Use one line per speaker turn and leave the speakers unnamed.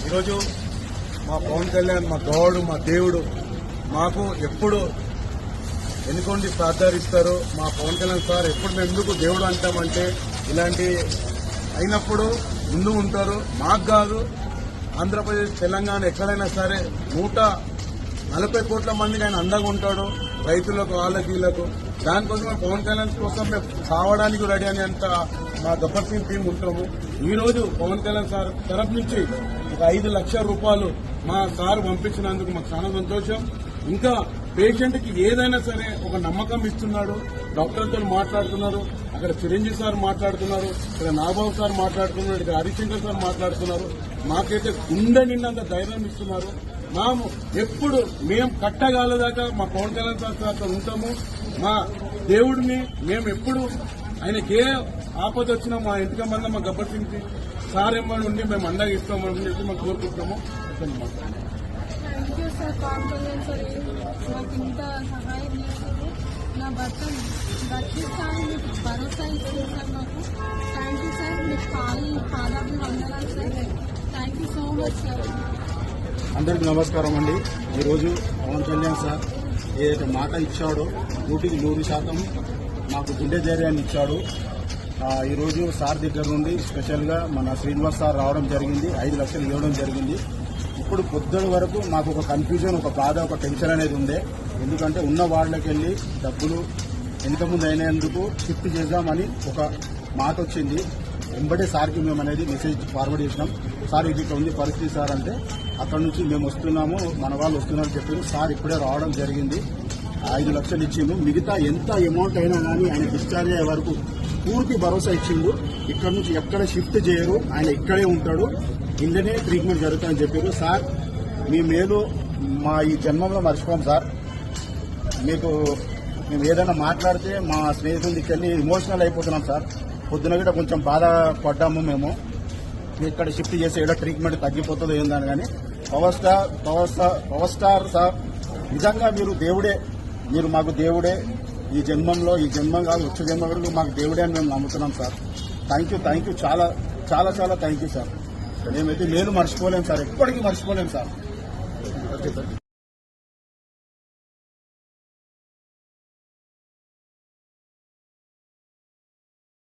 ఈరోజు మా పవన్ కళ్యాణ్ మా గౌడు మా దేవుడు మాకు ఎప్పుడు ఎన్నుకోండి సహకరిస్తారు. మా పవన్ కళ్యాణ్ సార్ ఎప్పుడు మేము ఎందుకు దేవుడు అంటామంటే ఇలాంటి అయినప్పుడు ముందు ఉంటారు. మాకు కాదు, ఆంధ్రప్రదేశ్ తెలంగాణ ఎక్కడైనా సరే 140 కోట్ల మందికి ఆయన అండగా ఉంటాడు. రైతులకు వాళ్ళకి వీళ్ళకు దానికోసం పవన్ కళ్యాణ్ కోసం మేము కావడానికి రెడీ అని అంత మా గబ్బర్ సింగ్ టీం ఉంటాము. ఈ రోజు పవన్ కళ్యాణ్ సార్ తరఫు నుంచి ఒక 5 లక్షల రూపాయలు మా సార్ పంపించినందుకు మాకు చాలా సంతోషం. ఇంకా పేషెంట్ కి ఏదైనా సరే ఒక నమ్మకం ఇస్తున్నాడు. డాక్టర్తో మాట్లాడుతున్నారు, అక్కడ చిరంజీవి సార్ మాట్లాడుతున్నారు, ఇక్కడ నాగబాబు సార్ మాట్లాడుతున్నారు, ఇక్కడ హరిశంకర్ సార్ మాట్లాడుతున్నారు. మాకైతే గుండె నిన్నంత ధైర్యం ఇస్తున్నారు. ఎప్పుడు మేము కట్టగాలదాకా మా పవన్ కళ్యాణ్ సార్ ఉంటాము. మా దేవుడిని మేము ఎప్పుడు ఆయనకి ఏ ఆపద వచ్చినా మా ఇంటికి మంద మా గబ్బర్ సింగ్ సార్ ఏమని ఉండి మేము అండగా ఇస్తామని చెప్పి మేము కోరుకుంటాము.
Thank you sir, Pawan Kalyan sir నాకు ఇంత సహాయం చేశారు. నా భర్త దర్శిస్తాను మీకు భరోసా ఇస్తుంది సార్. నాకు థ్యాంక్ యూ సార్. మీకు పాదాలు వందనాలు sir. Thank you so much sir.
అందరికీ నమస్కారం అండి. ఈరోజు పవన్ కళ్యాణ్ సార్ ఏదైతే మాట ఇచ్చాడో 100% మాకు గుండె ధైర్యాన్ని ఇచ్చాడు. ఈరోజు సార్ దగ్గర నుండి స్పెషల్గా మన శ్రీనివాస్ సార్ రావడం జరిగింది, 5 లక్షలు ఇవ్వడం జరిగింది. ఇప్పుడు పొద్దున వరకు మాకు ఒక కన్ఫ్యూజన్, ఒక బాధ, ఒక టెన్షన్ అనేది ఉండే. ఎందుకంటే ఉన్న వాళ్ళకి వెళ్ళి డబ్బులు ఎంతమంది అయినందుకు షిఫ్ట్ చేద్దామని ఒక మాట వచ్చింది. వెంబడే సార్కి మేము అనేది మెసేజ్ ఫార్వర్డ్ చేసినాం. సార్ ఇది ఉంది పరిస్థితి సార్ అంటే అక్కడ నుంచి మేము వస్తున్నాము, మన వాళ్ళు వస్తున్నారు చెప్పారు. సార్ ఇప్పుడే రావడం జరిగింది, 5 లక్షలు ఇచ్చిండు. మిగతా ఎంత అమౌంట్ అయినా కానీ ఆయన డిశ్చార్జ్ అయ్యే వరకు పూర్తి భరోసా ఇచ్చిండు. ఇక్కడ నుంచి ఎక్కడ షిఫ్ట్ చేయరు, ఆయన ఇక్కడే ఉంటాడు, ఇందులోనే ట్రీట్మెంట్ జరుగుతుందని చెప్పారు. సార్ మీ మేలు మా ఈ జన్మంలో మర్చిపోం సార్. మీకు మేము ఏదైనా మాట్లాడితే మా స్నేహితుల దగ్గరికి ఎమోషనల్ అయిపోతున్నాం సార్. పొద్దున కూడా కొంచెం బాధపడ్డాము మేము. ఇక్కడ షిఫ్ట్ చేసి ఏదో ట్రీట్మెంట్ తగ్గిపోతుందో ఏందని. కానీ పవర్ స్టార్ సార్ నిజంగా మీరు దేవుడే, మీరు మాకు దేవుడే. ఈ జన్మం కాదు, వచ్చే జన్మ వరకు మాకు దేవుడే అని మేము నమ్ముతున్నాం సార్. థ్యాంక్ యూ చాలా చాలా చాలా థ్యాంక్ యూ సార్. మేమైతే నేను మర్చిపోలేము సార్, ఎప్పటికీ మర్చిపోలేము సార్.